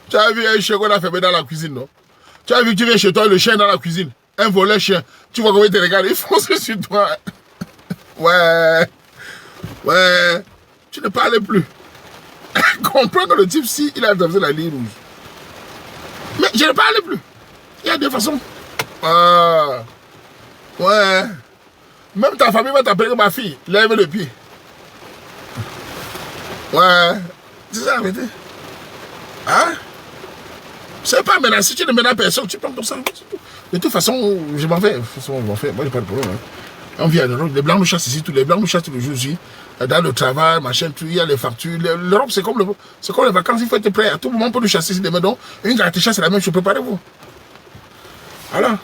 Tu as vu un chien qu'on a fermé dans la cuisine, non? Tu as vu que tu viens chez toi, le chien dans la cuisine. Un volet chien. Tu vois comment il te regarde, il fonce sur toi. Ouais. Ouais. Tu ne parles plus. Comprends que le type, si il a traversé la ligne rouge. Mais je ne parle plus. Il y a deux façons. Ah. Ouais. Même ta famille va t'appeler ma fille. Lève le pied. Ouais. C'est ça la vérité. Hein? C'est pas maintenant. Si tu ne menaces personne, tu prends comme ça. De toute façon, je m'en vais. De toute façon, je m'en fais. Moi, j'ai pas de problème. Hein. On vient de l'Europe. Les Blancs nous chassent ici. Tous les Blancs nous chassent tous les jours ici. Dans le travail, machin, tout, il y a les factures. L'Europe, c'est comme les vacances. Il faut être prêt. À tout moment, on peut nous chasser ici demain. Donc, une carte chasse, c'est la même chose. Préparez-vous. Voilà.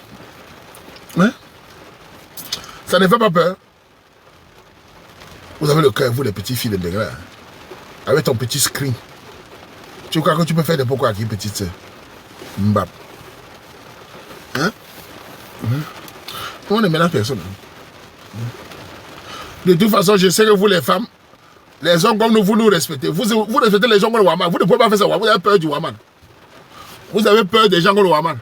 Hein? Ça ne fait pas peur. Vous avez le cœur, vous, les petites filles de Bégrès. Avec ton petit screen. Tu crois que tu peux faire des pourquoi avec une petite soeur? Mbap. Hein? On ne mélange personne. De toute façon, je sais que vous, les femmes, les hommes comme nous, vous nous respectez. Vous respectez les gens comme le Waman. Vous ne pouvez pas faire ça. Vous avez peur du Waman. Vous avez peur des gens comme le Waman.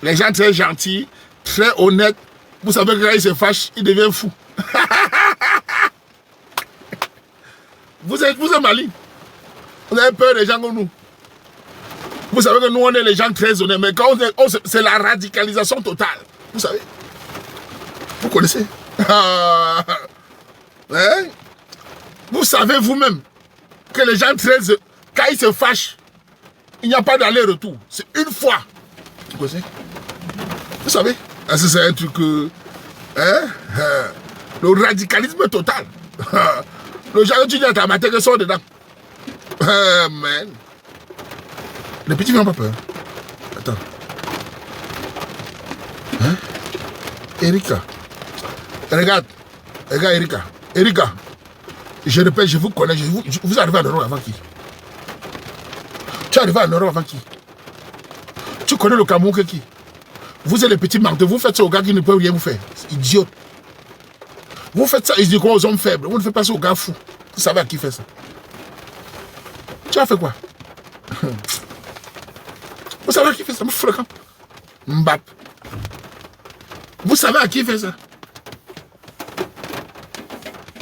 Les gens très gentils, très honnêtes. Vous savez que quand ils se fâchent, ils deviennent fous. Vous êtes maligne. Vous avez peur des gens comme nous. Vous savez que nous, on est les gens très honnêtes. Mais quand c'est la radicalisation totale. Vous savez. Vous connaissez. Hein? Vous savez vous-même que les gens très... Quand ils se fâchent, il n'y a pas d'aller-retour. C'est une fois. Vous connaissez. Vous savez. C'est un truc... le radicalisme total. Le genre que tu dis à ta matin que sort dedans. Man. Les petits n'ont pas peur. Attends. Hein? Erika. Regarde. Regarde Erika. Erika. Je répète, je vous connais. Vous arrivez en Europe avant qui? Tu es arrivé en Europe avant qui? Tu connais le Cameroun que qui? Vous êtes les petits menteurs. Vous faites ça aux gars qui ne peuvent rien vous faire. C'est idiot. Vous faites ça, ils disent quoi aux hommes faibles? Vous ne faites pas ça aux gars fous. Vous savez à qui fait ça? Tu as fait quoi? Vous savez à qui fait ça? Mbap. Vous savez à qui fait ça?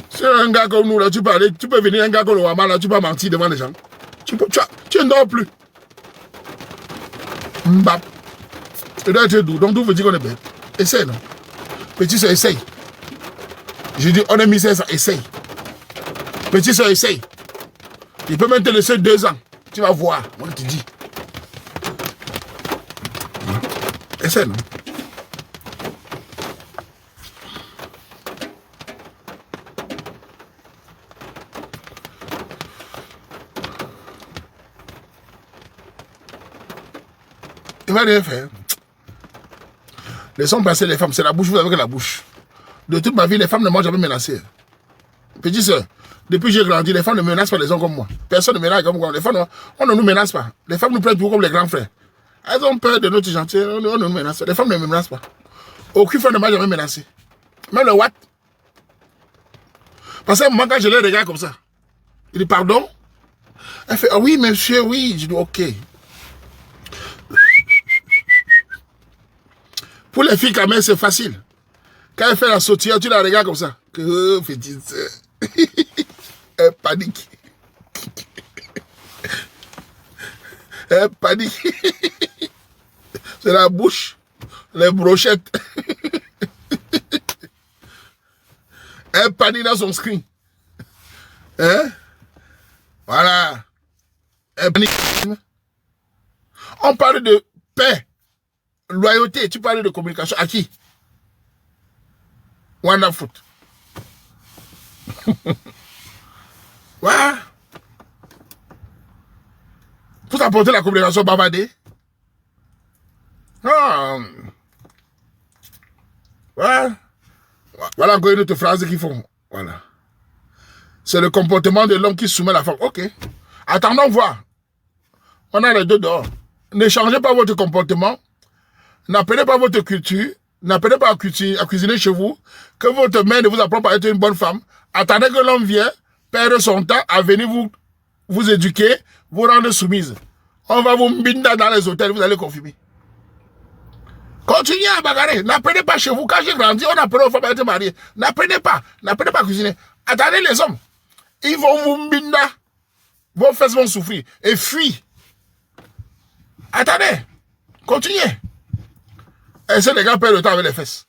C'est un gars comme nous, là, tu peux venir un gars comme le Waman, là, tu peux mentir devant les gens. Tu ne dors plus. Mbap. Tu dois être doux. Donc, d'où veut dire qu'on est bête? Essaye, non? Petit soeur, essaye. Je dis, on est mis ça, essaye. Petit soeur, essaye. Il peut même te laisser 2 ans. Tu vas voir. Moi, je te dis. Essaye, non? Il va rien faire. Laissons passer les femmes. C'est la bouche, vous avez que la bouche. De toute ma vie, les femmes ne m'ont jamais menacé. Petit soeur, depuis que j'ai grandi, les femmes ne menacent pas les hommes comme moi. Personne ne menace comme moi. Les femmes, on ne nous menace pas. Les femmes nous prennent toujours comme les grands frères. Elles ont peur de notre gentillesse. On ne nous menace pas. Les femmes ne me menacent pas. Aucune femme ne m'a jamais menacé. Même le Watt. Parce que moi, quand je les regarde comme ça, il dit pardon. Elle fait, ah oui, monsieur, oui. Je dis, ok. Pour les filles, quand même, c'est facile. Quand elle fait la sautille, tu la regardes comme ça. Que petite sœur. Elle panique. Elle panique. C'est la bouche, les brochettes. Elle panique dans son screen. Hein? Voilà. Elle panique. On parle de paix, loyauté. Tu parles de communication. À qui? One foot. Ouais. Pour apporter la communication bavardée. Ah. Ouais. Voilà encore une autre phrase qu'ils font. Voilà. C'est le comportement de l'homme qui soumet la femme. Ok. Attendons voir. On a les deux dehors. Ne changez pas votre comportement. N'appelez pas votre culture. N'appelez pas à cuisiner chez vous. Que votre mère ne vous apprend pas à être une bonne femme. Attendez que l'homme vienne, perdre son temps à venir vous vous éduquer, vous rendre soumise. On va vous mbinda dans les hôtels, vous allez confirmer. Continuez à bagarrer. N'apprenez pas chez vous. Quand j'ai grandi, on apprenait aux femmes à être mariées. N'apprenez pas à cuisiner. Attendez les hommes. Ils vont vous mbinda. Vos fesses vont souffrir. Et fuient. Attendez. Continuez. Et c'est les gars perdent le temps avec les fesses.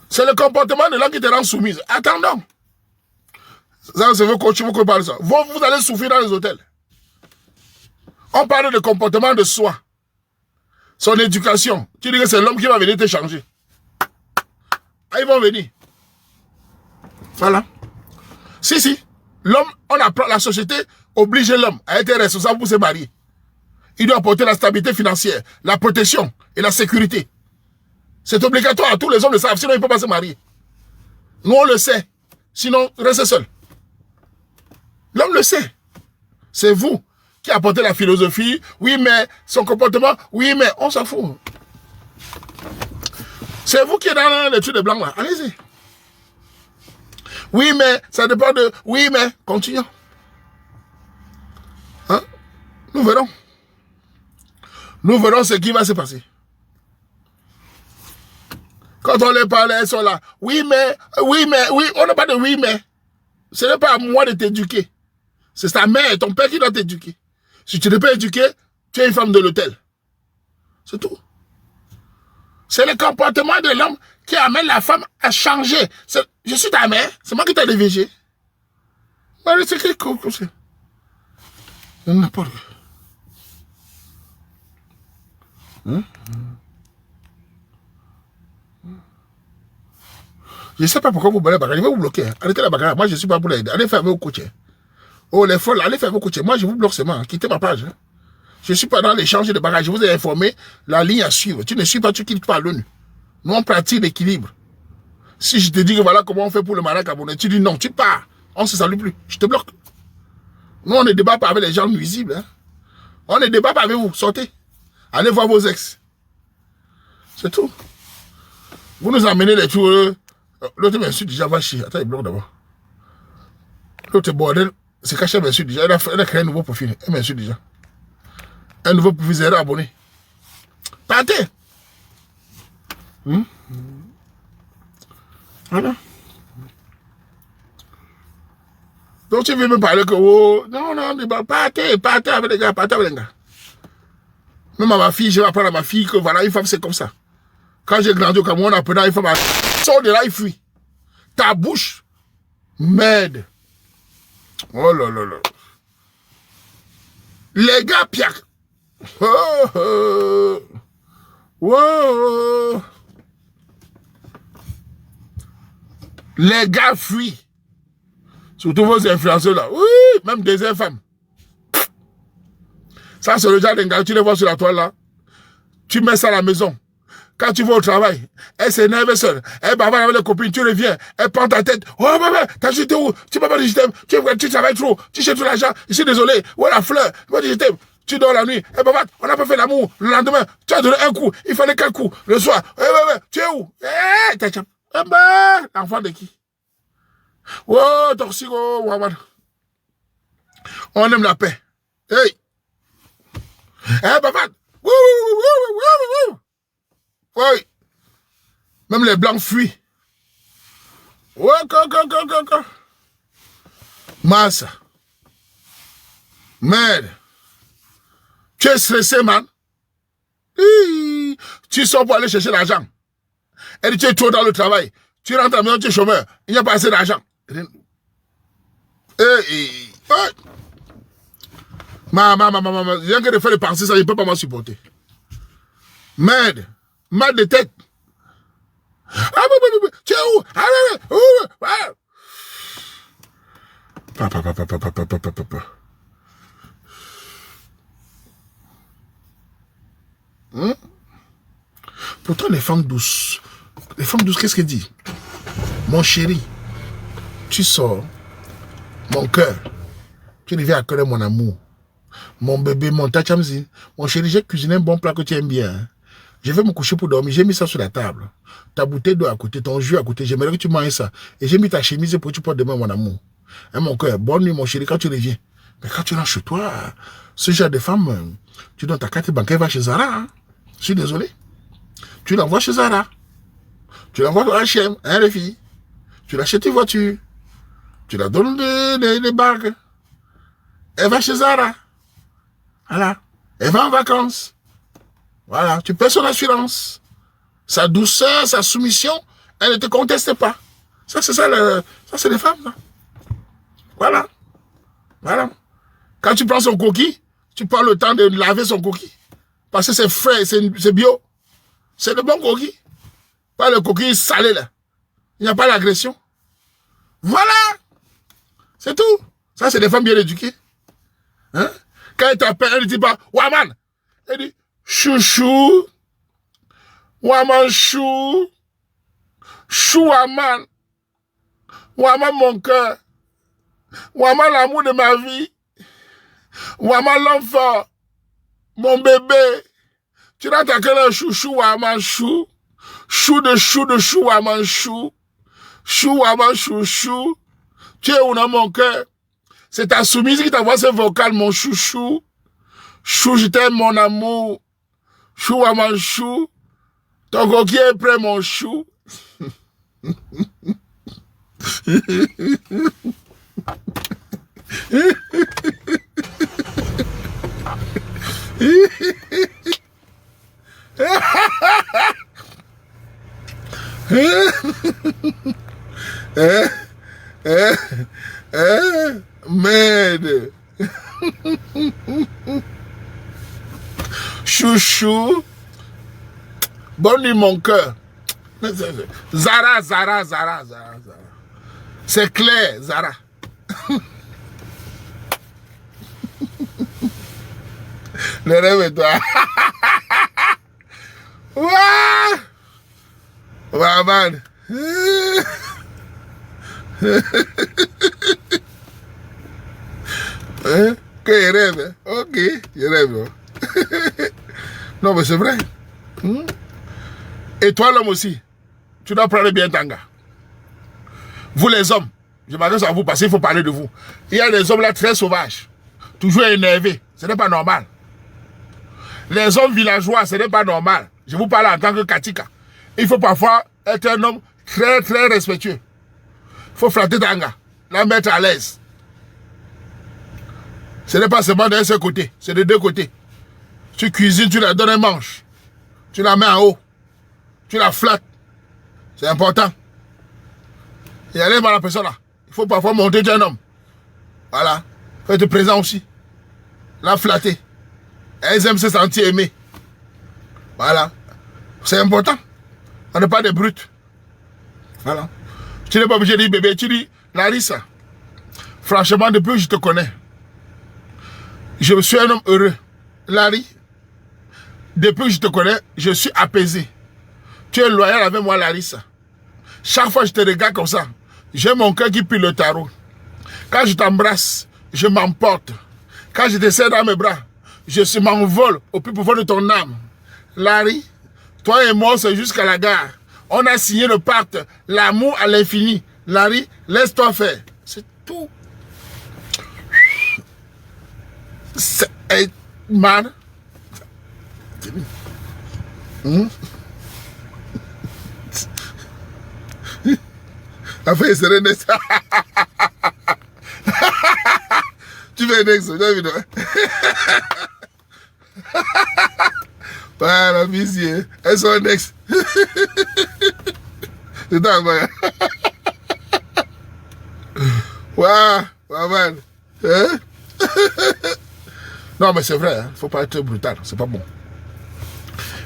C'est le comportement de l'homme qui te rend soumise. Attendons. Ça, c'est vos coachs qui parlent de ça. Vous allez souffrir dans les hôtels. On parle de comportement de soi. Son éducation. Tu dis que c'est l'homme qui va venir te changer. Ah, ils vont venir. Voilà. Si. L'homme, on apprend, la société oblige l'homme à être responsable pour se marier. Il doit apporter la stabilité financière, la protection et la sécurité. C'est obligatoire. Tous les hommes le savent. Sinon, ils ne peuvent pas se marier. Nous, on le sait. Sinon, restez seul. L'homme le sait. C'est vous qui apportez la philosophie. Oui, mais son comportement. Oui, mais on s'en fout. C'est vous qui êtes dans l'étude de blanc là. Allez-y. Oui, mais ça dépend de... Oui, mais continuons. Hein? Nous verrons. Nous verrons ce qui va se passer. Quand on les parle, elles sont là. Oui, mais, on n'a pas de oui, mais. Ce n'est pas à moi de t'éduquer. C'est ta mère et ton père qui doit t'éduquer. Si tu ne peux pas éduquer, tu es une femme de l'hôtel. C'est tout. C'est le comportement de l'homme qui amène la femme à changer. Je suis ta mère, c'est moi qui t'ai dévégé. C'est quelque chose. Il n'y en a pas. Je ne sais pas pourquoi vous baladez la bagarre. Je vais vous bloquer. Arrêtez la bagarre. Moi, je ne suis pas pour l'aider. Allez faire vos coachs. Oh, les folles, allez faire vos coachs. Moi, je vous bloque seulement. Quittez ma page. Je ne suis pas dans l'échange de bagages. Je vous ai informé la ligne à suivre. Tu ne suis pas, tu quittes pas l'ONU. Nous, on pratique l'équilibre. Si je te dis que voilà comment on fait pour le mariage camerounais, tu dis non, tu pars. On ne se salue plus. Je te bloque. Nous, on ne débat pas avec les gens nuisibles. Hein. On ne débat pas avec vous. Sortez. Allez voir vos ex. C'est tout. Vous nous amenez les tours. L'autre m'insulte déjà, va chier. Attends, il bloque d'abord. L'autre bordel, c'est caché, elle m'insulte déjà. Elle a créé un nouveau profil. Elle m'insulte déjà. Un nouveau profil, zéro abonné. Partez. Voilà. Donc tu veux me parler que oh, non, partez avec les gars, partez avec les gars. Même à ma fille, je vais apprendre à ma fille que voilà, une femme c'est comme ça. Quand j'ai grandi au Cameroun, on apprenait à une femme à... Sors de là, il fuit. Ta bouche m'aide. Oh là là là. Les gars, Pierre. Oh. Les gars fuient. Surtout vos influenceurs là. Oui, même des femmes. Ça, c'est le genre d'un gars, tu les vois sur la toile là. Tu mets ça à la maison. Quand tu vas au travail, elle s'énerve seule. Elle bavarde avec les copines, tu reviens, elle prend ta tête. Oh, maman, t'as jeté où? Tu m'as pas dit je t'aime. Tu travailles trop. Tu cherches tout l'argent. Je suis désolé. Où est la fleur? Tu m'as dit je t'aime. Tu dors la nuit. Elle bavarde. On n'a pas fait l'amour. Le lendemain, tu as donné un coup. Il fallait qu'un coup. Le soir. Tu es où? L'enfant de qui? Oh, toxique. Oh, on aime la paix. Hey. Bavarde. Oui. Même les blancs fuient. Ouais, Massa. Merde. Tu es stressé, man. Tu sors pour aller chercher l'argent. Et tu es trop dans le travail. Tu rentres à la maison, tu es chômeur. Il n'y a pas assez d'argent. Maman, rien que de faire de penser ça, il ne peut pas m'en supporter. Merde. Mal de tête. Tu es où? Pourtant, les femmes douces, qu'est-ce qu'elles disent? Mon chéri, tu sors, mon cœur, tu deviens à cœur mon amour. Mon bébé, mon tachamzi, mon chéri, j'ai cuisiné un bon plat que tu aimes bien. Hein? Je vais me coucher pour dormir. J'ai mis ça sur la table. Ta bouteille d'eau à côté, ton jus à côté. J'aimerais que tu manges ça. Et j'ai mis ta chemise pour que tu portes demain, mon amour. Hein, mon cœur, bonne nuit, mon chéri, quand tu reviens. Mais quand tu rentres chez toi, ce genre de femme, tu donnes ta carte bancaire, va chez Zara. Hein. Je suis désolé. Tu l'envoies chez Zara. Tu l'envoies au H&M, hein, les filles. Tu l'achètes une voiture. Tu la donnes des bagues. Elle va chez Zara. Voilà. Elle va en vacances. Voilà. Tu paies son assurance. Sa douceur, sa soumission, elle ne te conteste pas. Ça, c'est ça, ça, c'est les femmes, là. Voilà. Voilà. Quand tu prends son coquille, tu prends le temps de laver son coquille. Parce que c'est frais, c'est bio. C'est le bon coquille. Pas le coquille salé, là. Il n'y a pas l'agression. Voilà. C'est tout. Ça, c'est des femmes bien éduquées. Hein? Quand elle t'appelle, elle ne dit pas, Waman. Elle dit, chouchou. Waman chou. Chou Waman. Waman mon cœur. Waman l'amour de ma vie. Waman l'enfant. Mon bébé. Tu rentres à quel heure chouchou Waman chou. Chou de chou Waman chou. Chou Waman chouchou. Tu es où dans mon cœur? C'est ta soumise qui t'envoie ce vocal, mon chouchou. Chou, je t'aime, mon amour. Chou Waman chou. Ton coquille est prêt, mon chou. Merde. Chouchou. Bonne nuit, mon cœur. Zara. C'est clair, Zara. Le rêve est toi. Ouais, man. Hein? Que je rêve. Ok, je rêve. Non, mais c'est vrai. Et toi, l'homme aussi, tu dois prendre bien ton gars. Vous, les hommes, je m'adresse à vous parce qu'il faut parler de vous. Il y a des hommes là très sauvages, toujours énervés. Ce n'est pas normal. Les hommes villageois, ce n'est pas normal. Je vous parle en tant que Katika. Il faut parfois être un homme très, très respectueux. Il faut flatter ton gars, la mettre à l'aise. Ce n'est pas seulement d'un seul côté, c'est de deux côtés. Tu cuisines, tu la donnes un manche. Tu la mets en haut. Tu la flattes. C'est important. Il y a la personne là. Il faut parfois monter d'un homme. Voilà. Il faut être présent aussi. La flatter. Elles aiment se sentir aimées. Voilà. C'est important. On n'est pas des brutes. Voilà. Tu n'es pas obligé de dire bébé. Tu dis, Larissa, franchement, depuis que je te connais, je suis un homme heureux. Larry, depuis que je te connais, je suis apaisé. Tu es loyal avec moi, Larissa. Chaque fois que je te regarde comme ça, j'ai mon cœur qui pue le tarot. Quand je t'embrasse, je m'emporte. Quand je te serre dans mes bras, je m'envole au plus profond de ton âme. Larry, toi et moi, c'est jusqu'à la gare. On a signé le pacte, l'amour à l'infini. Larry, laisse-toi faire. C'est tout. C'est man. Après, c'est un next. Tu fais un next, j'ai vu, pas la musique, elles sont next. C'est dingue, man. Waouh, man. Hein? Non, mais c'est vrai, hein? Faut pas être brutal, c'est pas bon.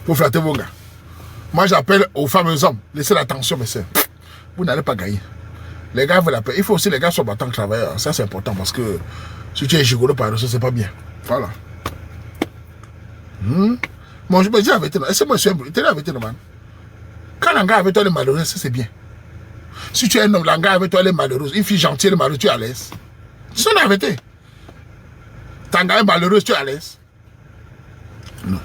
Faut flatter vos gars. Moi, j'appelle aux femmes et aux hommes, laissez l'attention, mes soeurs. Vous n'allez pas gagner. Les gars veulent la paix. Il faut aussi les gars soient battants travailleurs. Ça, c'est important parce que si tu es gigolo par ça, c'est pas bien. Voilà. Moi, je me dis avec toi. Est-ce que moi, je suis un bruit? T'es là avec toi, man. Quand un gars avec toi, elle est malheureuse, ça, c'est bien. Si tu es un homme, un gars avec toi, elle est malheureuse. Une fille gentille, elle est malheureuse, tu es à l'aise. Tu es avec toi. Ton gars est malheureuse, tu es à l'aise. Non.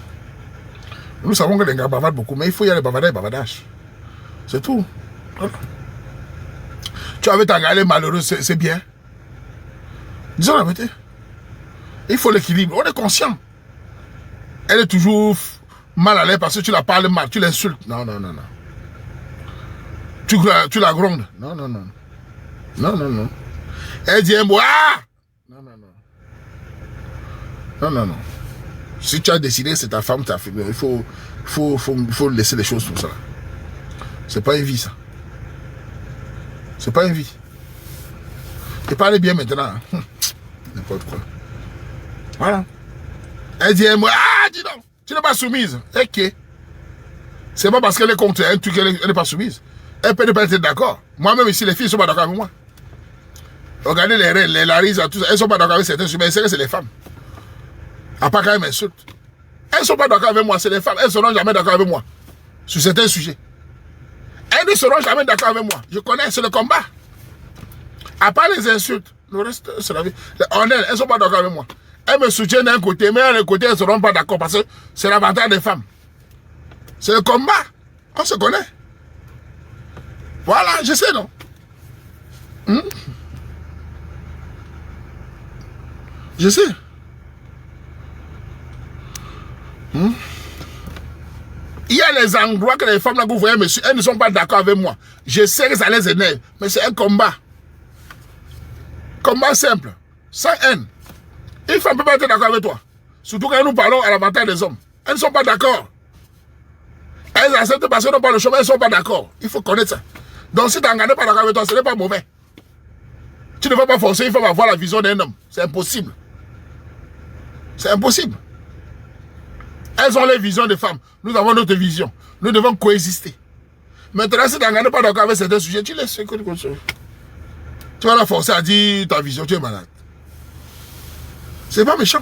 Nous savons que les gars bavardent beaucoup, mais il faut y aller bavarder et bavardage. C'est tout. Voilà. Tu avais ta gars, elle est malheureuse, c'est bien. Disons la vérité. Il faut l'équilibre. On est conscient. Elle est toujours mal à l'aise parce que tu la parles mal, tu l'insultes. Non, non, non, non. Tu la grondes. Non, non, non. Non, non, non. Elle dit un mot. Ah! Non, non, non. Non, non, non. Si tu as décidé, c'est ta femme, ta fille. Il faut laisser les choses comme ça. C'est pas une vie, ça. C'est pas une vie. Et parlez bien maintenant. N'importe quoi. Voilà. Elle dit un mot. Ah, dis donc. Tu n'es pas soumise. Ok. C'est pas parce qu'elle est contre un truc qu'elle n'est pas soumise. Elle peut ne pas être d'accord. Moi-même ici, les filles ne sont pas d'accord avec moi. Regardez les reines, les Larisa, tout ça. Elles ne sont pas d'accord avec certains sujets. Mais c'est que c'est les femmes. À part quand elles m'insultent. Elles ne sont pas d'accord avec moi, c'est les femmes. Elles ne seront jamais d'accord avec moi. Sur certains sujets. Elles ne seront jamais d'accord avec moi. Je connais, c'est le combat. À part les insultes, le reste, c'est la vie. Elles ne sont pas d'accord avec moi. Elles me soutiennent d'un côté, mais d'un côté, elles ne seront pas d'accord parce que c'est l'avantage des femmes. C'est le combat. On se connaît. Voilà, je sais, non? Je sais. Il y a les endroits que les femmes là que vous voyez, monsieur, elles ne sont pas d'accord avec moi. Je sais que ça les énerve, mais c'est un combat. Combat simple, sans haine. Une femme ne peut pas être d'accord avec toi. Surtout quand nous parlons à l'avantage des hommes. Elles ne sont pas d'accord. Elles acceptent parce qu'elles n'ont pas le chemin, elles ne sont pas d'accord. Il faut connaître ça. Donc si tu n'es pas d'accord avec toi, ce n'est pas mauvais. Tu ne vas pas forcer une femme à avoir la vision d'un homme. C'est impossible. C'est impossible. Elles ont les visions des femmes. Nous avons notre vision. Nous devons coexister. Maintenant, si tu n'es pas d'accord avec certains sujets, tu laisses écouter comme ça. Tu vas la forcer à dire ta vision, tu es malade. C'est pas méchant.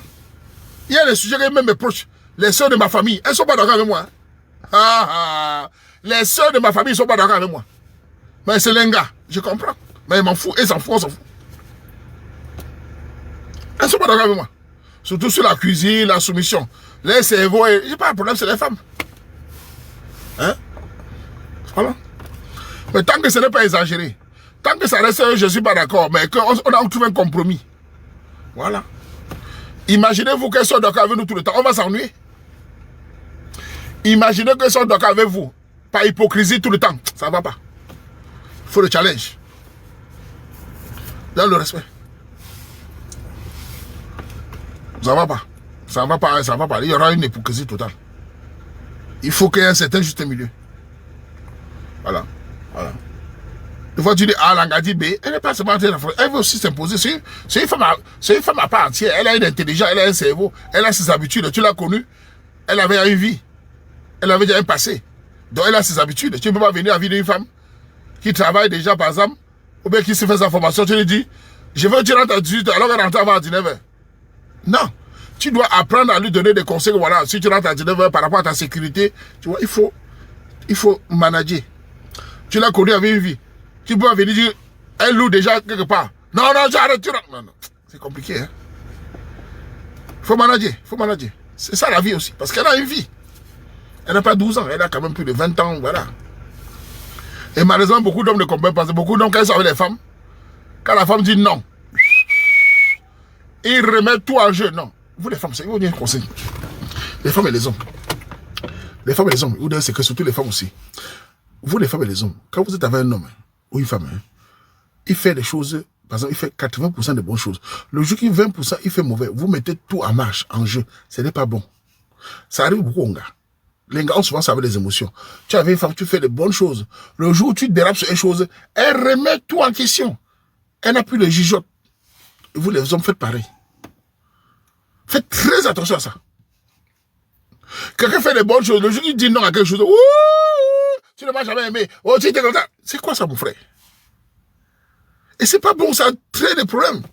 Il y a des sujets qui même mes proches, les soeurs de ma famille, elles ne sont pas d'accord avec moi. Les soeurs de ma famille ne sont pas d'accord avec moi. Mais c'est l'un gars, je comprends. Mais ils m'en foutent, elles s'en foutent, on s'en fout. Elles ne sont pas d'accord avec moi. Surtout sur la cuisine, la soumission. Les cerveaux, il n'y a pas de problème, c'est les femmes. Hein? Voilà. Mais tant que ce n'est pas exagéré, tant que ça reste, je ne suis pas d'accord, mais qu'on a trouvé un compromis. Voilà. Imaginez-vous qu'elles sont d'accord avec nous tout le temps, on va s'ennuyer. Imaginez qu'elles sont d'accord avec vous, par hypocrisie tout le temps, ça ne va pas. Il faut le challenge. Dans le respect. Ça ne va pas. Ça ne va pas, ça ne va pas. Il y aura une hypocrisie totale. Il faut qu'il y ait un certain juste milieu. Voilà. Voilà. Une fois tu dis A, Langadi B, elle n'est pas seulement en train de faire. Elle veut aussi s'imposer. C'est une femme à part entière. Elle a une intelligence, elle a un cerveau, elle a ses habitudes. Tu l'as connue. Elle avait une vie. Elle avait déjà un passé. Donc elle a ses habitudes. Tu ne peux pas venir à la vie d'une femme qui travaille déjà, par exemple, ou bien qui se fait sa formation. Tu lui dis, je veux que tu rentres à 18h alors qu'elle rentre avant à 19h. Non. Tu dois apprendre à lui donner des conseils. Voilà, si tu rentres à 19h par rapport à ta sécurité, tu vois, il faut manager. Tu l'as connu avec une vie. Tu peux venir dire, elle loue déjà quelque part. Non, non, j'arrête, tu rentres. Non, non. C'est compliqué, hein. Il faut manager, il faut manager. C'est ça la vie aussi. Parce qu'elle a une vie. Elle n'a pas 12 ans, elle a quand même plus de 20 ans, voilà. Et malheureusement, beaucoup d'hommes ne comprennent pas. Beaucoup d'hommes, quand ils sont avec les femmes, quand la femme dit non, ils remettent tout en jeu. Non. Vous les femmes, c'est vous dire un conseil. Les femmes et les hommes. Les femmes et les hommes, c'est que surtout les femmes aussi. Vous les femmes et les hommes, quand vous êtes avec un homme ou une femme, il fait des choses, par exemple, il fait 80% de bonnes choses. Le jour qu'il 20%, il fait mauvais. Vous mettez tout en marche, en jeu. Ce n'est pas bon. Ça arrive beaucoup aux gars. Les gars ont souvent ça avec les émotions. Tu avais une femme, tu fais de bonnes choses. Le jour où tu dérapes sur une chose, elle remet tout en question. Elle n'a plus de jugeote. Vous les hommes, faites pareil. Faites très attention à ça. Quelqu'un fait des bonnes choses, le jour où il dit non à quelque chose, tu ne m'as jamais aimé. Oh, tu étais comme ça. C'est quoi ça, mon frère? Et c'est pas bon, ça crée des problèmes.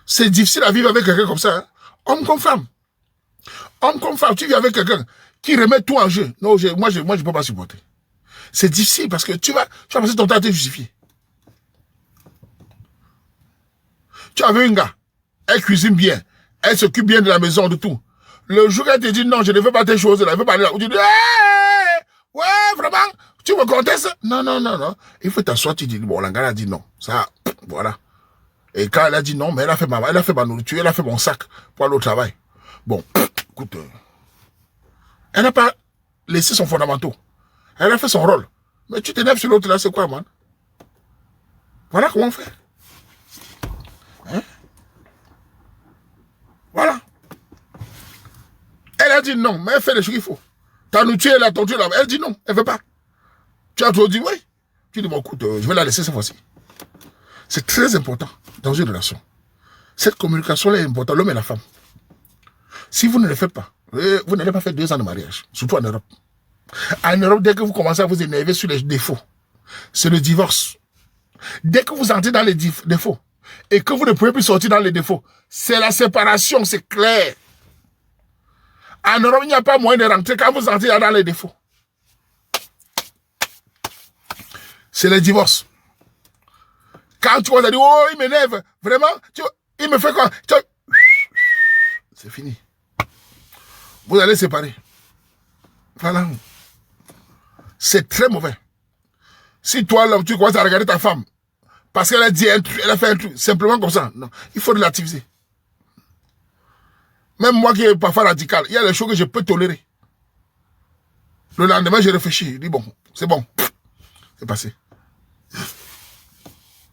C'est difficile à vivre avec quelqu'un comme ça. Hein? Homme comme femme. Homme comme femme, tu vis avec quelqu'un qui remet tout en jeu. Non, moi, je ne peux pas supporter. C'est difficile parce que tu vas passer ton temps à te justifier. Tu as vu un gars, elle cuisine bien, elle s'occupe bien de la maison, de tout. Le jour qu'elle te dit non, je ne veux pas tes choses, elle veut parler là, tu dis, hey, ouais, vraiment, tu me contestes? Non, non, non, non. Il faut t'asseoir, tu dis, bon, la gars a dit non. Ça, voilà. Et quand elle a dit non, mais elle a fait ma nourriture, elle a fait mon sac pour aller au travail. Bon, écoute, elle n'a pas laissé son fondamental. Elle a fait son rôle. Mais tu t'énerves sur l'autre là, c'est quoi, man? Voilà comment on fait. Hein? Voilà. Elle a dit non, mais elle fait les choses qu'il faut. Ta nourriture là, ton Dieu là, elle dit non, elle ne veut pas. Tu as toujours dit oui. Tu dis, bon, écoute, je vais la laisser cette fois-ci. C'est très important dans une relation. Cette communication-là est importante, l'homme et la femme. Si vous ne le faites pas, vous n'allez pas faire 2 ans de mariage, surtout en Europe. En Europe, dès que vous commencez à vous énerver sur les défauts, c'est le divorce. Dès que vous entrez dans les défauts et que vous ne pouvez plus sortir dans les défauts, c'est la séparation, c'est clair. En Europe, il n'y a pas moyen de rentrer quand vous entrez dans les défauts. C'est le divorce. Quand tu vas dire, oh, il m'énerve, vraiment, il me fait quoi? C'est fini. Vous allez séparer. Voilà. C'est très mauvais. Si toi, l'homme, tu commences à regarder ta femme, parce qu'elle a dit un truc, elle a fait un truc, simplement comme ça, non, il faut relativiser. Même moi qui est parfois radical, il y a des choses que je peux tolérer. Le lendemain, je réfléchis, je dis bon, c'est bon, c'est passé.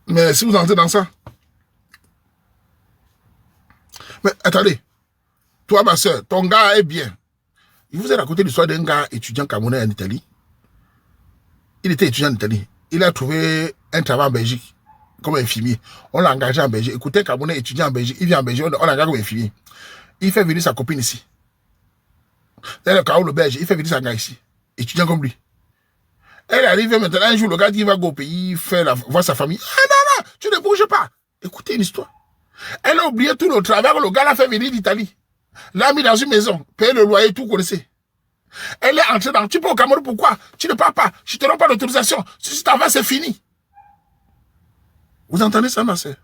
Mais si vous entrez dans ça, mais attendez, toi ma soeur, ton gars est bien. Il vous a raconté l'histoire d'un gars étudiant camerounais en Italie. Il était étudiant en Italie. Il a trouvé un travail en Belgique comme infirmier. On l'a engagé en Belgique. Écoutez, Camerounais étudiant en Belgique, il vient en Belgique, on l'a engagé comme infirmier. Il fait venir sa copine ici. C'est le Cameroun, le Belge, il fait venir sa gars ici. Étudiant comme lui. Elle arrive maintenant, un jour, le gars dit il va go au pays, voir sa famille. Ah non, non, tu ne bouges pas. Écoutez une histoire. Elle a oublié tout le travail, le gars l'a fait venir d'Italie. L'a mis dans une maison, paye le loyer, tout, vous connaissez. Elle est entrée dans... Tu peux au Cameroun, pourquoi? Tu ne pars pas. Je ne te rends pas d'autorisation. Si tu t'en vas, c'est fini. Vous entendez ça, ma soeur?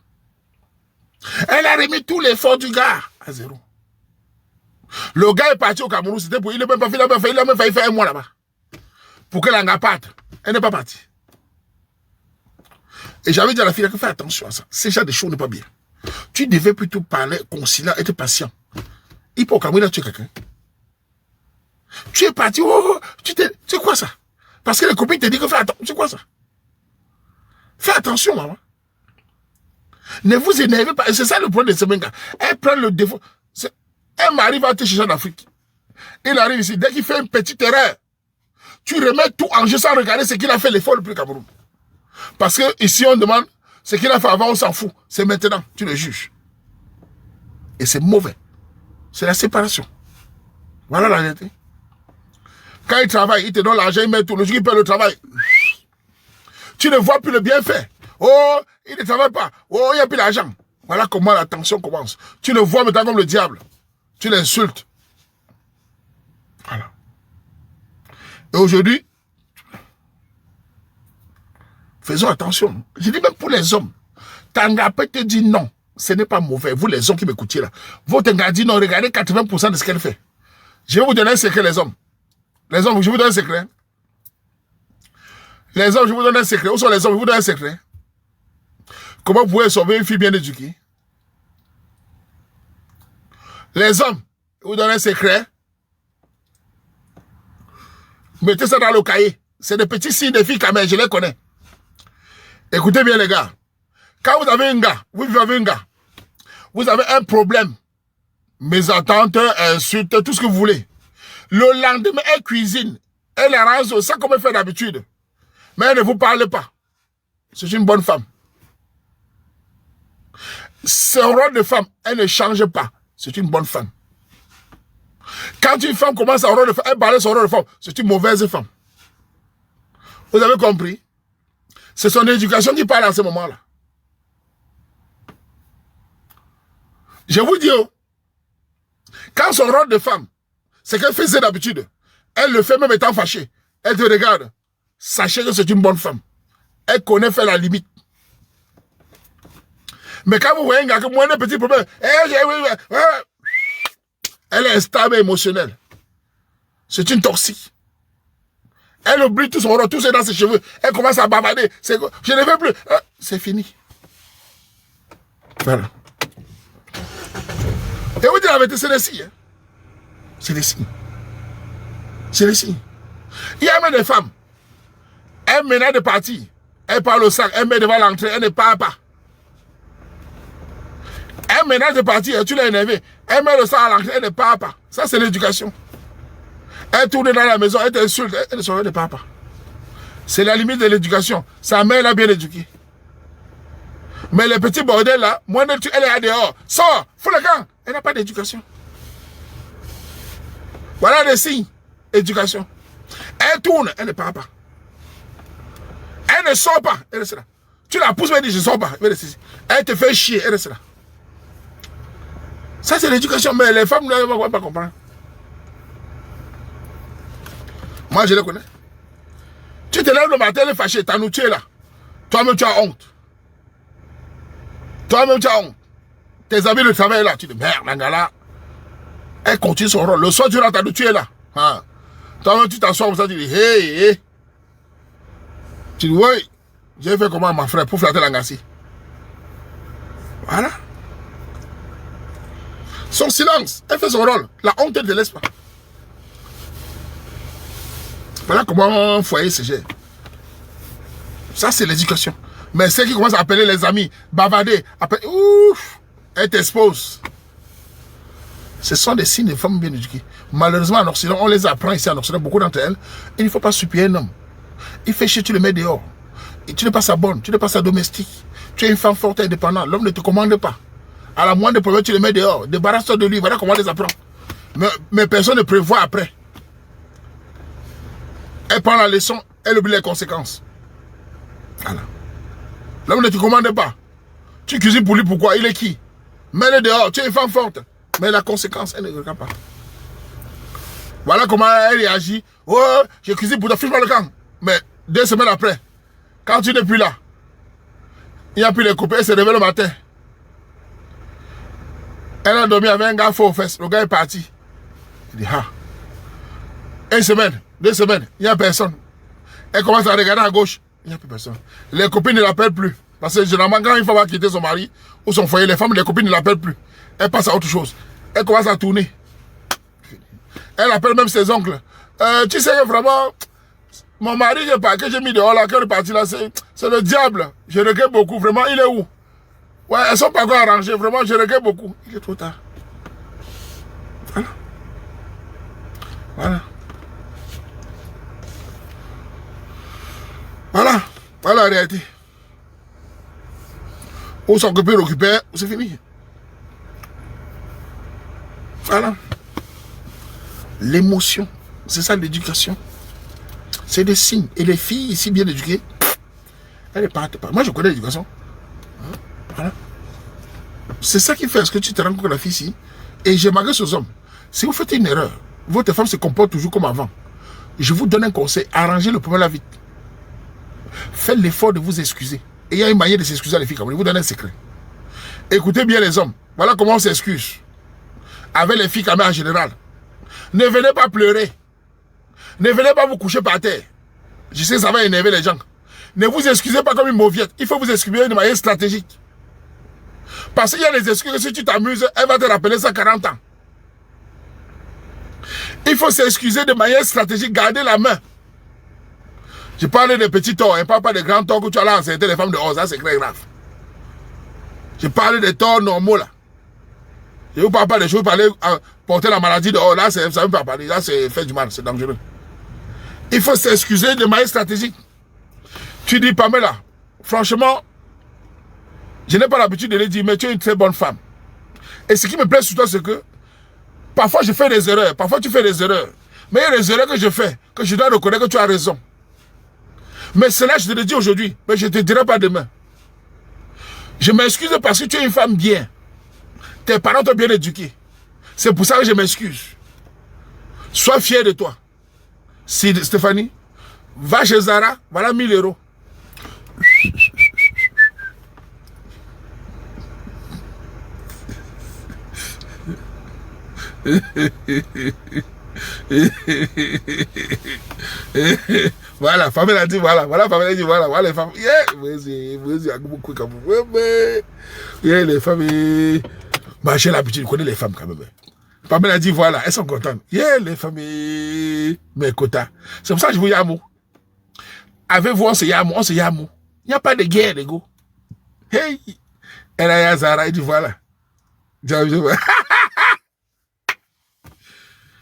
Elle a remis tout l'effort du gars à zéro. Le gars est parti au Cameroun, c'était pour... Il n'a même pas fait, il a même failli faire un mois là-bas. Pour que l'anga parte. Elle n'est pas partie. Et j'avais dit à la fille, fais attention à ça. Ces genre de choses n'est pas bien. Tu devais plutôt parler, conciliant, être patient. Il peut au Cameroun, tu es quelqu'un. Tu es parti, oh, c'est quoi ça? Parce que les copines te disent que fais attention, c'est quoi ça? Fais attention, maman. Ne vous énervez pas. C'est ça le problème de ce gars. Elle prend le défaut. Un mari va te chercher en Afrique. Il arrive ici, dès qu'il fait une petite erreur, tu remets tout en jeu sans regarder ce qu'il a fait l'effort le plus Cameroun. Parce que ici on demande ce qu'il a fait avant, on s'en fout. C'est maintenant, tu le juges. Et c'est mauvais. C'est la séparation. Voilà la vérité. Quand il travaille, il te donne l'argent, il met tout. Le jour il paie le travail. Tu ne vois plus le bienfait. Oh, il ne travaille pas. Oh, il n'y a plus d'argent. Voilà comment la tension commence. Tu le vois maintenant comme le diable. Tu l'insultes. Voilà. Et aujourd'hui, faisons attention. Je dis même pour les hommes. Tangapé te dit non. Ce n'est pas mauvais. Vous les hommes qui m'écoutiez là. Votre gars dit non. Regardez 80% de ce qu'elle fait. Je vais vous donner un secret les hommes. Les hommes, je vous donne un secret. Les hommes, je vous donne un secret. Où sont les hommes? Je vous donne un secret. Comment vous pouvez sauver une fille bien éduquée? Les hommes, je vous donne un secret. Mettez ça dans le cahier. C'est des petits signes de filles quand même, je les connais. Écoutez bien les gars. Quand vous avez un gars, vous avez un gars, vous avez un problème, mésentente, insulte, tout ce que vous voulez. Le lendemain, elle cuisine. Elle arrange ça comme elle fait d'habitude. Mais elle ne vous parle pas. C'est une bonne femme. Son rôle de femme, elle ne change pas. C'est une bonne femme. Quand une femme commence son rôle de femme, elle parle son rôle de femme, c'est une mauvaise femme. Vous avez compris? C'est son éducation qui parle à ce moment-là. Je vous dis, quand son rôle de femme, c'est qu'elle faisait d'habitude, elle le fait même étant fâchée. Elle te regarde. Sachez que c'est une bonne femme. Elle connaît faire la limite. Mais quand vous voyez un gars qui a un petit problème, elle est instable et émotionnelle. C'est une toxique. Elle oublie tout son rôle, tout c'est dans ses cheveux. Elle commence à bavarder. Je ne veux plus. C'est fini. Voilà. Et vous dites la vérité, c'est des signes. C'est des signes. C'est des signes. Il y a même des femmes. Elles menacent de partir. Elles parlent au sac. Elles mettent devant l'entrée. Elles ne parlent pas. Elles menacent de partir. Tu l'as énervé. Elles mettent le sac à l'entrée. Elles ne parlent pas. Ça, c'est l'éducation. Elles tournent dans la maison. Elles t'insultent. Elles ne parlent pas. C'est la limite de l'éducation. Sa mère l'a bien éduquée. Mais les petits bordels là, moi, elle est à dehors. Sors, fous le camp. Elle n'a pas d'éducation. Voilà les signes. Éducation. Elle tourne, elle ne parle pas. Elle ne sort pas, elle reste là. Tu la pousses, elle dit je ne sors pas. Elle te fait chier, elle reste là. Ça c'est l'éducation, mais les femmes ne vont pas comprendre. Moi je les connais. Tu te lèves le matin, elle est fâchée, t'as nous tué là. Toi-même tu as honte. Toi-même tu as honte. Tes amis de travail là, tu dis merde, Nangala. Elle continue son rôle. Le soir tu rentres, t'as nous tué là. Hein. Toi-même tu t'assois comme ça, tu dis hey, hey. Tu dis oui, j'ai fait comment ma frère pour flatter la Ngassi. Voilà. Son silence, elle fait son rôle. La honte ne te laisse pas. Voilà comment un foyer se gère. Ça, c'est l'éducation. Mais ceux qui commencent à appeler les amis, bavarder, appeler, ouf, elle t'expose. Ce sont des signes de femmes bien éduquées. Malheureusement, en Occident, on les apprend ici en Occident, beaucoup d'entre elles. Il ne faut pas supplier un homme. Il fait chier, tu le mets dehors. Et tu n'es pas sa bonne, tu n'es pas sa domestique. Tu es une femme forte et indépendante. L'homme ne te commande pas. À la moindre problème, tu le mets dehors. Débarrasse-toi de lui. Voilà comment on les apprend. Mais personne ne prévoit après. Elle prend la leçon, elle oublie les conséquences. Voilà. L'homme ne te commande pas. Tu cuisines pour lui, pourquoi? Il est qui? Mets-le dehors, tu es une femme forte. Mais la conséquence, elle ne regarde pas. Voilà comment elle réagit. Oh, je cuisine pour toi, fiche-moi le camp. Mais 2 semaines après, quand tu n'es plus là, il n'y a plus les copains, elle se réveille le matin. Elle a dormi avec un gars faux aux fesses. Le gars est parti. Il dit, ah. 1 semaine, 2 semaines, il n'y a personne. Elle commence à regarder à gauche, il n'y a plus personne. Les copines ne l'appellent plus. Parce que généralement, quand une femme va quitter son mari ou son foyer, les femmes, les copines ne l'appellent plus. Elle passe à autre chose. Elle commence à tourner. Elle appelle même ses oncles. Tu sais que vraiment, mon mari, que j'ai mis dehors là, qui est parti là, c'est le diable. Je regrette beaucoup. Vraiment, il est où? Ouais, elles sont pas encore arrangées. Vraiment, je regrette beaucoup. Il est trop tard. Voilà. Voilà. Voilà. Voilà la réalité. Ou s'occuper, l'occuper, c'est fini. Voilà. L'émotion. C'est ça l'éducation. C'est des signes. Et les filles ici bien éduquées, elles ne partent pas. Moi je connais l'éducation. Voilà. C'est ça qui fait ce que tu te rends compte que la fille ici. Et je m'adresse aux hommes. Si vous faites une erreur, votre femme se comporte toujours comme avant. Je vous donne un conseil. Arrangez le problème là vite. Faites l'effort de vous excuser. Et il y a une manière de s'excuser à les filles. Je vous donne un secret. Écoutez bien les hommes. Voilà comment on s'excuse. Avec les filles quand même en général. Ne venez pas pleurer. Ne venez pas vous coucher par terre. Je sais que ça va énerver les gens. Ne vous excusez pas comme une mauviette. Il faut vous excuser de manière stratégique. Parce qu'il y a des excuses que si tu t'amuses, elle va te rappeler ça 40 ans. Il faut s'excuser de manière stratégique. Gardez la main. Je parle des petits torts. Je ne parle pas des grands torts que tu as là en les femmes de 11 ans. C'est très grave. Je parle des torts normaux là. Je ne vous parle pas des choses, parler porter la maladie dehors. Là, ça ne veut pas parler. Là, c'est faire du mal, c'est dangereux. Il faut s'excuser de manière stratégique. Tu dis, Pamela, franchement, je n'ai pas l'habitude de le dire, mais tu es une très bonne femme. Et ce qui me plaît sur toi, c'est que parfois je fais des erreurs, parfois tu fais des erreurs. Mais il y a des erreurs que je fais, que je dois reconnaître que tu as raison. Mais cela, je te le dis aujourd'hui, mais je ne te dirai pas demain. Je m'excuse parce que tu es une femme bien. Tes parents t'ont bien éduqué. C'est pour ça que je m'excuse. Sois fier de toi. Stéphanie, va chez Zara, voilà 1000 euros. Voilà, Famille a dit voilà. Voilà, Famille a dit voilà. Voilà les femmes. Yeah, vous avez beaucoup comme vous. Yeah, les familles. Bah, j'ai l'habitude de connaître les femmes quand même. Famille a dit voilà, elles sont contentes. Yeah, les familles. Mes quotas. C'est pour ça que je vous yamo. Avec vous, on se yamo. Il n'y a pas de guerre, les gars. Hey. Elle a Zara, il dit voilà.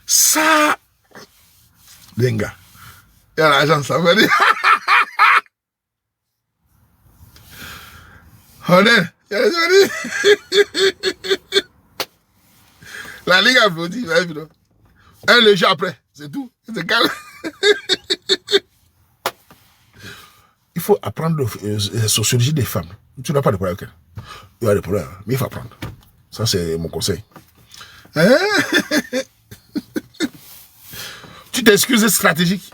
Ça. Les gars. Il y a l'agence, ça veut dire. Honnête. La ligue applaudit. Un léger après. C'est tout. C'est calme. Il faut apprendre la sociologie des femmes. Tu n'as pas de problème avec elle. Il y a des problèmes, mais il faut apprendre. Ça, c'est mon conseil. Hein? Tu t'excuses stratégique.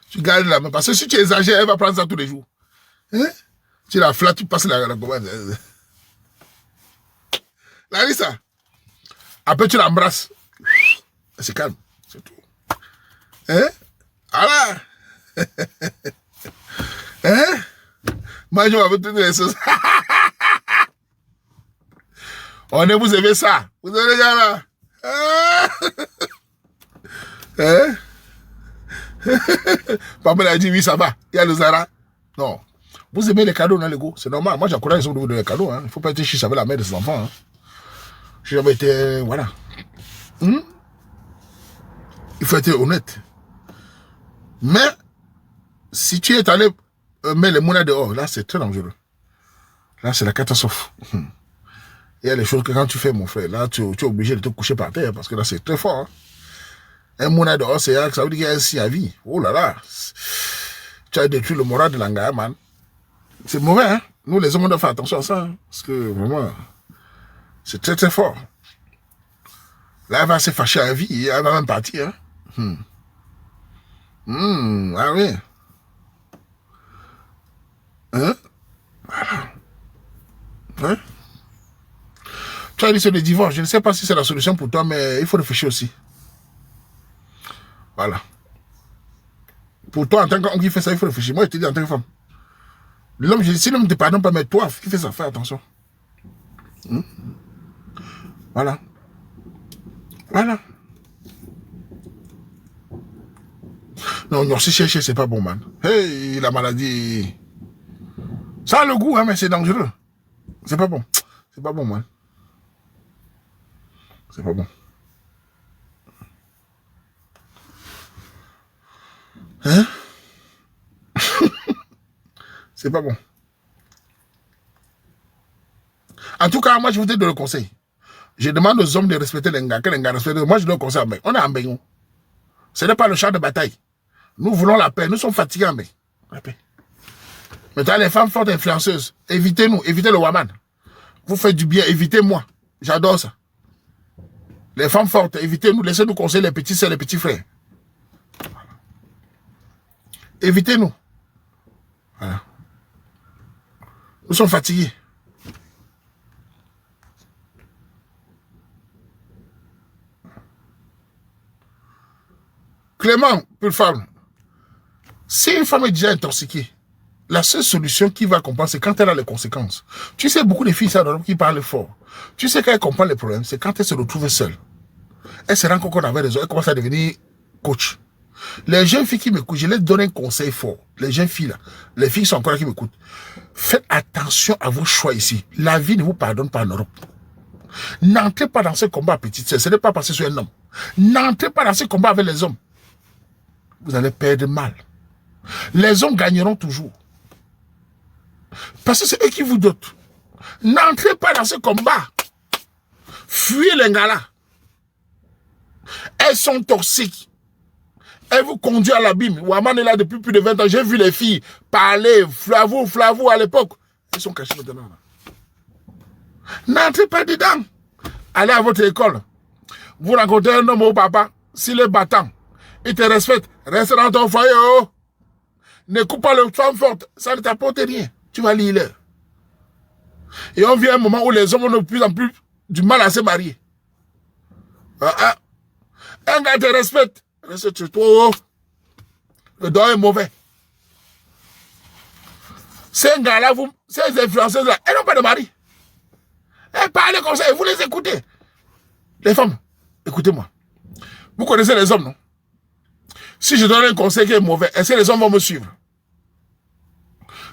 Tu gardes la main. Parce que si tu exagères, elle va prendre ça tous les jours. Hein? Tu la flattes, tu passes la commande. Larissa. Après, tu l'embrasses. C'est calme. C'est tout. Hein? Voilà. Hein? Moi, je vais vous donner les choses. On est, vous aimez ça. Vous avez les gars là. Hein? Papa a dit oui, ça va. Il y a le Zara. Non. Vous aimez les cadeaux, non, les gars? C'est normal. Moi, j'encourage les autres de vous donner les cadeaux. Hein. Il ne faut pas être chiche avec la mère de ses enfants. Hein. J'ai jamais été. Voilà. Il faut être honnête. Mais, si tu es allé mettre les monnaies dehors, là, c'est très dangereux. Là, c'est la catastrophe. Il y a des choses que quand tu fais, mon frère, là, tu es obligé de te coucher par terre parce que là, c'est très fort. Hein. Un monnaie dehors, ça veut dire qu'il y a un signe à vie. Oh là là. Tu as détruit le moral de l'Angaya, man. C'est mauvais, hein. Nous, les hommes, on doit faire attention à ça. Hein, parce que, vraiment, c'est très, très fort. Là, elle va se fâcher à vie. Elle va même partir. Hein. Ah oui. Hein? Voilà. Hein? Tu as dit c'est le divorce. Je ne sais pas si c'est la solution pour toi, mais il faut réfléchir aussi. Voilà. Pour toi, en tant qu'homme qui fait ça, il faut réfléchir. Moi, je te dis en tant que femme. L'homme, si l'homme ne te pardonne pas, mais toi, qui fais ça, fais attention. Voilà. Voilà. Non, non, si chercher, c'est pas bon, man. Hey, la maladie. Ça a le goût, hein, mais c'est dangereux. C'est pas bon. C'est pas bon, man. C'est pas bon. Hein? C'est pas bon. En tout cas, moi, je vous donne le conseil. Je demande aux hommes de respecter les gars. Que les gars respectent. Moi, je donne le conseil à Mbaye. On est en Mbaye. Ce n'est pas le champ de bataille. Nous voulons la paix. Nous sommes fatigués en Mbaye. La paix. Maintenant, les femmes fortes influenceuses, évitez-nous. Évitez le Waman. Vous faites du bien. Évitez-moi. J'adore ça. Les femmes fortes, évitez-nous. Laissez-nous conseiller les petits soeurs, les petits frères. Évitez-nous. Voilà. Nous sommes fatigués. Clément, pour femme, si une femme est déjà intoxiquée, la seule solution qui va comprendre, c'est quand elle a les conséquences. Tu sais, beaucoup de filles qui parlent fort. Tu sais, quand elles comprennent les problèmes, c'est quand elles se retrouvent seules. Elles se rendent compte qu'on avait raison, elles commencent à devenir coach. Les jeunes filles qui m'écoutent, je les donne un conseil fort. Les jeunes filles là, les filles sont encore là qui m'écoutent. Faites attention à vos choix ici. La vie ne vous pardonne pas en Europe. N'entrez pas dans ce combat, petite sœur. Ce n'est pas parce que c'est un homme. N'entrez pas dans ce combat avec les hommes. Vous allez perdre mal. Les hommes gagneront toujours. Parce que c'est eux qui vous dotent. N'entrez pas dans ce combat. Fuyez les gars là. Elles sont toxiques. Elles vous conduisent à l'abîme. Waman est là depuis plus de 20 ans. J'ai vu les filles parler, Flavou à l'époque. Elles sont cachées maintenant. N'entrez pas dedans. Allez à votre école. Vous rencontrez un homme au papa. S'il est battant, il te respecte. Reste dans ton foyer. Oh. Ne coupe pas les femmes fortes. Ça ne t'apporte rien. Tu vas lire l'heure. Et on vient un moment où les hommes ont de plus en plus du mal à se marier. Un gars te respecte. Reste chez toi. Le don est mauvais. Ces gars-là, ces influenceuses-là, elles n'ont pas de mari. Elles parlent comme ça et vous les écoutez. Les femmes, écoutez-moi. Vous connaissez les hommes, non? Si je donne un conseil qui est mauvais, est-ce que les hommes vont me suivre?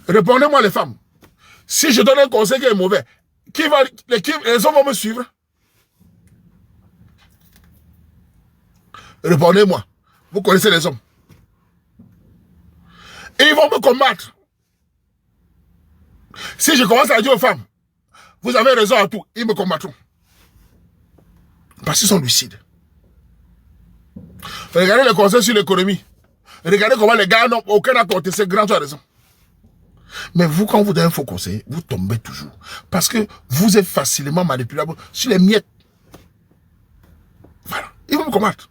Répondez-moi les femmes. Si je donne un conseil qui est mauvais, les hommes vont me suivre? Répondez-moi. Vous connaissez les hommes. Et ils vont me combattre. Si je commence à dire aux femmes, vous avez raison à tout, ils me combattront. Parce qu'ils sont lucides. Regardez les conseils sur l'économie. Regardez comment les gars n'ont aucun accord. C'est grand, tu as raison. Mais vous, quand vous donnez un faux conseil, vous tombez toujours. Parce que vous êtes facilement manipulable sur les miettes. Voilà. Ils vont me combattre.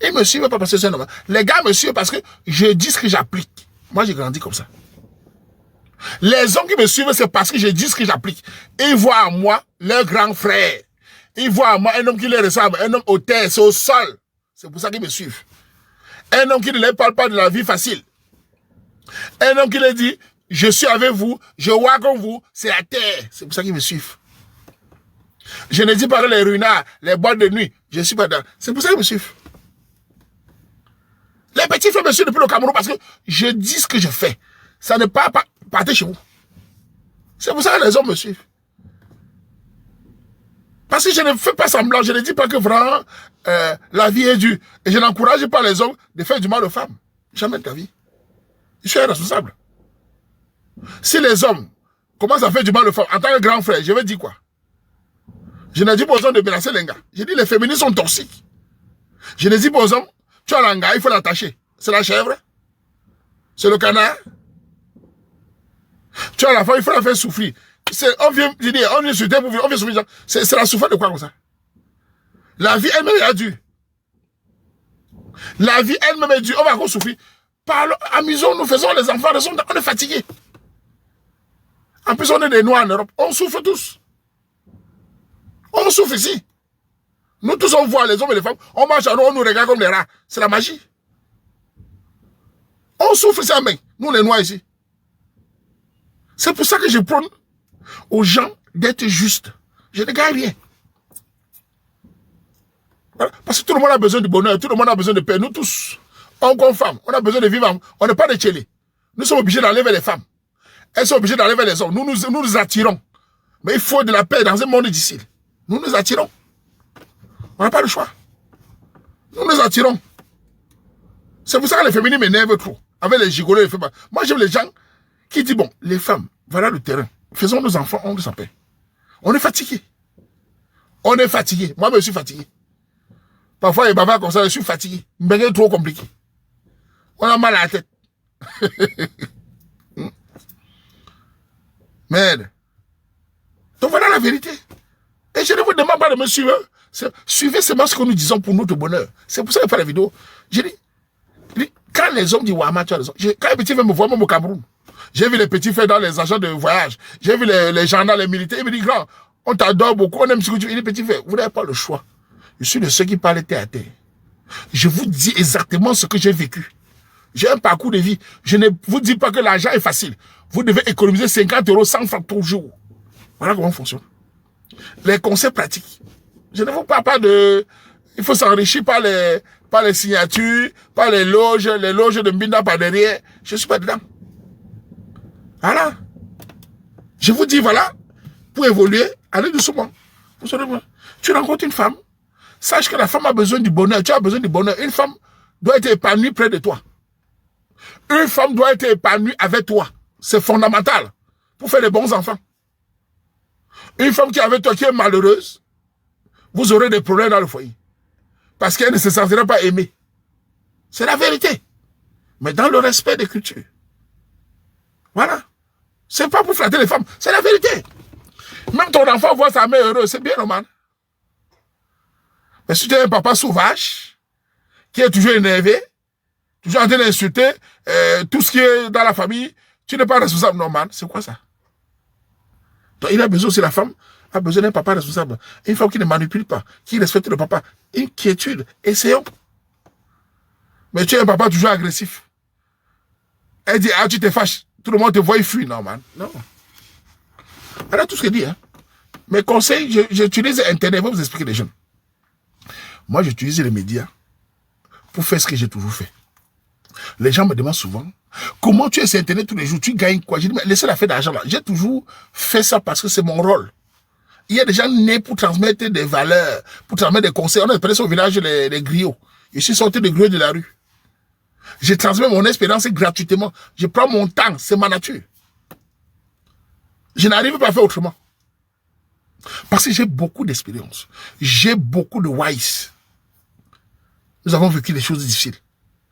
Ils me suivent pas parce que c'est normal. Les gars me suivent parce que je dis ce que j'applique. Moi, j'ai grandi comme ça. Les hommes qui me suivent, c'est parce que je dis ce que j'applique. Ils voient en moi leur grand frère. Ils voient en moi un homme qui les ressemble, un homme au terre, c'est au sol. C'est pour ça qu'ils me suivent. Un homme qui ne leur parle pas de la vie facile. Un homme qui leur dit, je suis avec vous, je vois comme vous, c'est la terre. C'est pour ça qu'ils me suivent. Je ne dis pas que les ruinards, les boîtes de nuit, je ne suis pas dans. C'est pour ça qu'ils me suivent. Les petits frères me suivent depuis le Cameroun parce que je dis ce que je fais. Ça ne part pas, partez chez vous. C'est pour ça que les hommes me suivent. Parce que je ne fais pas semblant, je ne dis pas que vraiment la vie est dure. Et je n'encourage pas les hommes de faire du mal aux femmes. Jamais de la vie. Je suis irresponsable. Si les hommes commencent à faire du mal aux femmes, en tant que grand frère, je vais dire quoi? Je ne dis pas aux hommes de menacer les gars. Je dis les féministes sont toxiques. Je ne dis pas aux hommes, tu as l'anga, il faut l'attacher. C'est la chèvre? C'est le canard? Tu as la femme, il faut la faire souffrir. On vient sur terre, on vient souffrir. C'est la souffrance de quoi comme ça? La vie elle-même est dure. La vie elle-même est dure. On va encore souffrir. Parlons, amusons-nous, faisons les enfants, on est fatigués. En plus, on est des Noirs en Europe. On souffre tous. On souffre ici. Nous tous, on voit les hommes et les femmes. On marche à nous, on nous regarde comme des rats. C'est la magie. On souffre ici, mais nous les Noirs ici. C'est pour ça que je prône aux gens d'être justes. Je ne gagne rien. Voilà. Parce que tout le monde a besoin de bonheur, tout le monde a besoin de paix. Nous tous, hommes comme femmes, on a besoin de vivre. On n'est pas des tchélés. Nous sommes obligés d'aller vers les femmes. Elles sont obligées d'aller vers les hommes. Nous nous attirons. Mais il faut de la paix dans un monde difficile. Nous nous attirons. On n'a pas le choix. Nous nous attirons. C'est pour ça que les féminines m'énervent trop. Avec les gigolos, les femmes. Moi, j'aime les gens qui disent, bon, les femmes, voilà le terrain. Faisons nos enfants, on nous en paix. On est fatigué. On est fatigué. Moi, je suis fatigué. Parfois, les bavards comme ça, je suis fatigué. Mais c'est trop compliqué. On a mal à la tête. Merde. Donc voilà la vérité. Et je ne vous demande pas de me suivre. Suivez seulement ce que nous disons pour notre bonheur. C'est pour ça que je fais la vidéo. Je dis, quand les hommes disent Wama, tu as raison. Quand les petits frères me voient, même au Cameroun, j'ai vu les petits frères dans les agents de voyage. J'ai vu les gendarmes, les militaires. Ils me disent, grand, on t'adore beaucoup, on aime ce que tu dis. Il dit, petit frère, vous n'avez pas le choix. Je suis de ceux qui parlent terre à terre. Je vous dis exactement ce que j'ai vécu. J'ai un parcours de vie. Je ne vous dis pas que l'argent est facile. Vous devez économiser 50 € 100 francs par jour. Voilà comment on fonctionne. Les conseils pratiques. Je ne vous parle pas de... Il faut s'enrichir par les signatures, par les loges de Mbinda par derrière. Je ne suis pas dedans. Voilà. Je vous dis, voilà, pour évoluer, allez doucement. Tu rencontres une femme, sache que la femme a besoin du bonheur. Tu as besoin du bonheur. Une femme doit être épanouie près de toi. Une femme doit être épanouie avec toi. C'est fondamental pour faire de bons enfants. Une femme qui est avec toi, qui est malheureuse, vous aurez des problèmes dans le foyer. Parce qu'elle ne se sentira pas aimée. C'est la vérité. Mais dans le respect des cultures. Voilà. C'est pas pour flatter les femmes. C'est la vérité. Même ton enfant voit sa mère heureuse. C'est bien normal. Mais si tu es un papa sauvage, qui est toujours énervé, toujours en train d'insulter tout ce qui est dans la famille, tu n'es pas responsable normal. C'est quoi ça? Donc il a besoin aussi, la femme a besoin d'un papa responsable. Une femme qui ne manipule pas, qui respecte le papa. Inquiétude. Essayons. Mais tu es un papa toujours agressif. Elle dit, ah, tu te fâches. Tout le monde te voit, il fuit. Non, man. Non. Elle a tout ce qu'elle dit. Hein. Mes conseils, j'utilise Internet pour vous expliquer les jeunes. Moi, j'utilise les médias pour faire ce que j'ai toujours fait. Les gens me demandent souvent, comment tu es sur Internet tous les jours, tu gagnes quoi? Je dis, mais laissez-la faire d'argent là. J'ai toujours fait ça parce que c'est mon rôle. Il y a des gens nés pour transmettre des valeurs, pour transmettre des conseils. On appelle ça au village les griots. Je suis sorti des griots de la rue. Je transmets mon expérience gratuitement. Je prends mon temps, c'est ma nature. Je n'arrive pas à faire autrement. Parce que j'ai beaucoup d'expérience. J'ai beaucoup de wise. Nous avons vécu des choses difficiles.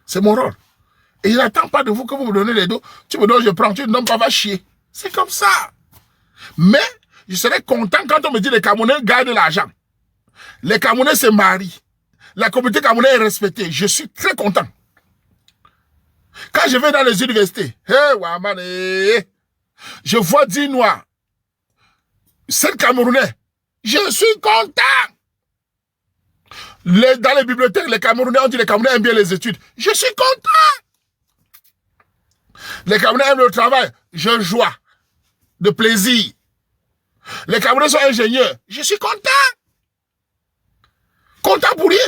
C'est mon rôle. Et je n'attends pas de vous que vous me donnez les dos. Tu me donnes, je prends. Tu ne donnes pas, va chier. C'est comme ça. Mais, je serais content quand on me dit les Camerounais gagnent de l'argent. Les Camerounais se marient. La communauté camerounaise est respectée. Je suis très content. Quand je vais dans les universités, je vois 10 Noirs, 7 Camerounais. Je suis content. Dans les bibliothèques, les Camerounais, on dit les Camerounais aiment bien les études. Je suis content. Les Camerounais aiment le travail. Je joie. De plaisir. Les Camerounais sont ingénieurs. Je suis content. Content pour rien.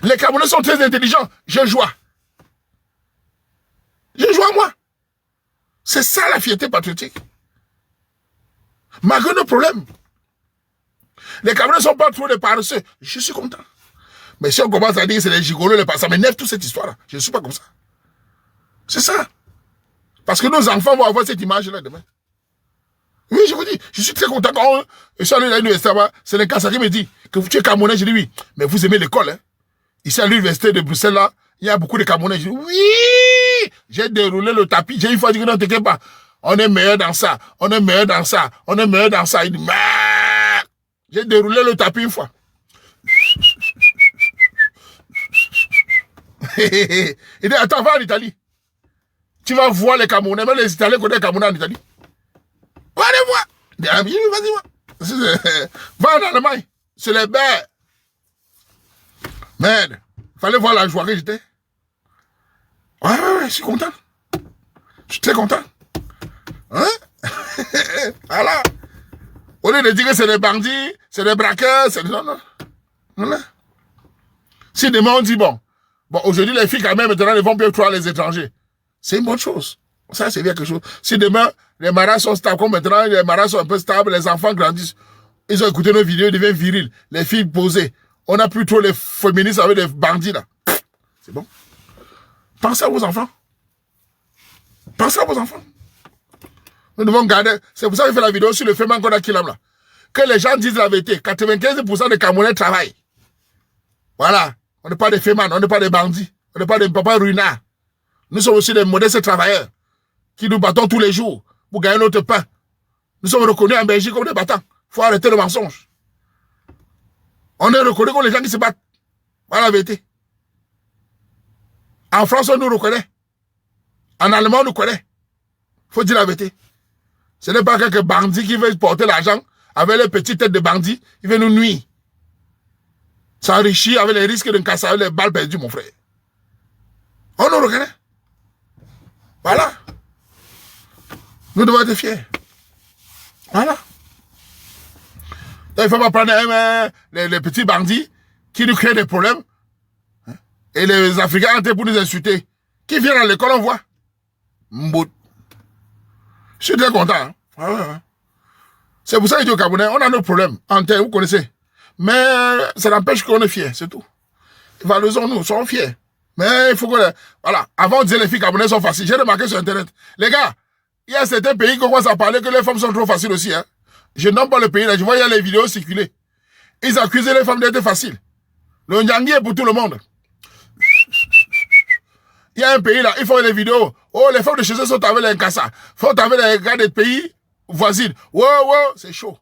Les Camerounais sont très intelligents. Je joie. Je joue à moi. C'est ça la fierté patriotique. Malgré nos problèmes. Les Camerounais ne sont pas trop des paresseux. Je suis content. Mais si on commence à dire que c'est les gigolos, ça m'énerve toute cette histoire-là. Je ne suis pas comme ça. C'est ça. Parce que nos enfants vont avoir cette image-là demain. Oui, je vous dis, je suis très content quand je suis allé à l'université, c'est le Kassa qui me dit que tu es Camerounais. Je dis oui, mais vous aimez l'école. Hein? Ici à l'université de Bruxelles, là, il y a beaucoup de Camerounais. Je dis oui, j'ai déroulé le tapis. J'ai une fois dit que non, t'inquiète pas. On est meilleur dans ça, on est meilleur dans ça, on est meilleur dans ça. Il dit, mais j'ai déroulé le tapis une fois. Il dit, attends, va en Italie. Tu vas voir les Camerounais, même les Italiens connaissent les Camerounais en Italie. Va aller voir. Vas-y, va. Va en Allemagne. C'est les bêtes. Merde. Fallait voir la joie que j'étais. Ouais, je suis content. Je suis très content. Hein? Voilà. Au lieu de dire que c'est des bandits, c'est des braqueurs, c'est des... Non. Voilà. Si demain on dit, bon, aujourd'hui les filles quand même maintenant ne vont plus croire les étrangers. C'est une bonne chose. Ça, c'est bien quelque chose. Si demain, les maras sont stables, comme maintenant, les maras sont un peu stables, les enfants grandissent, ils ont écouté nos vidéos, ils deviennent virils, les filles posées. On n'a plus trop les féministes avec des bandits, là. C'est bon. Pensez à vos enfants. Pensez à vos enfants. Nous devons garder. C'est pour ça que je fais la vidéo sur le féminin qu'on a Kilam, là. Que les gens disent la vérité. 95% des Camerounais travaillent. Voilà. On n'est pas des fémins, on n'est pas des bandits. On n'est pas des papas ruinards. Nous sommes aussi des modestes travailleurs qui nous battons tous les jours pour gagner notre pain. Nous sommes reconnus en Belgique comme des battants. Il faut arrêter le mensonge. On est reconnus comme les gens qui se battent. Voilà la vérité. En France, on nous reconnaît. En Allemagne, on nous connaît. Il faut dire la vérité. Ce n'est pas quelques bandits qui veulent porter l'argent avec les petites têtes de bandits. Ils veulent nous nuire. S'enrichir avec les risques de casser avec les balles perdues, mon frère. On nous reconnaît. Voilà. Nous devons être fiers. Voilà. Donc, il ne faut pas prendre les petits bandits qui nous créent des problèmes. Hein? Et les Africains entrent pour nous insulter. Qui viennent à l'école, on voit. Mbout. Je suis très content. Hein? Ouais. C'est pour ça que je dis au Camerounais, on a nos problèmes. En terre, vous connaissez. Mais ça n'empêche qu'on est fiers, c'est tout. Valorisons-nous, soyons fiers. Mais il faut que... Voilà. Avant, on disait les filles camerounaises sont faciles. J'ai remarqué sur Internet. Les gars, il y a certains pays qui commencent à parler que les femmes sont trop faciles aussi. Hein. Je nomme pas le pays là. Je vois, il y a les vidéos circuler. Ils accusent les femmes d'être faciles. Le Nyangui est pour tout le monde. Il y a un pays là, ils font les vidéos. Oh, les femmes de chez eux sont avec les Nkassa. Sont avec les gars des pays voisins. Wow, c'est chaud.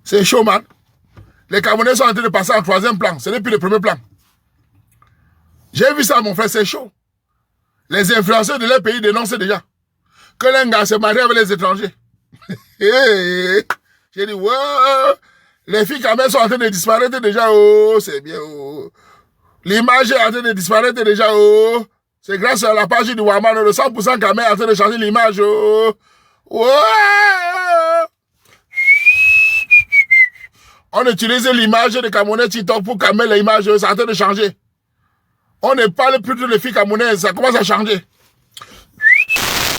C'est chaud, man. Les Camerounais sont en train de passer en 3e plan. Ce n'est plus le premier plan. J'ai vu ça, mon frère, c'est chaud. Les influenceurs de leur pays dénoncent déjà que l'un gars se marie avec les étrangers. J'ai dit, wow, les filles quand même sont en train de disparaître déjà. Oh, c'est bien. Oh. L'image est en train de disparaître déjà. Oh, C'est grâce à la page du Waman, le 100% Kamel est en train de changer l'image. On utilise l'image de Camerounais TikTok pour Kamel, l'image, c'est en train de changer. On ne parle plus de les filles camerounaises, ça commence à changer.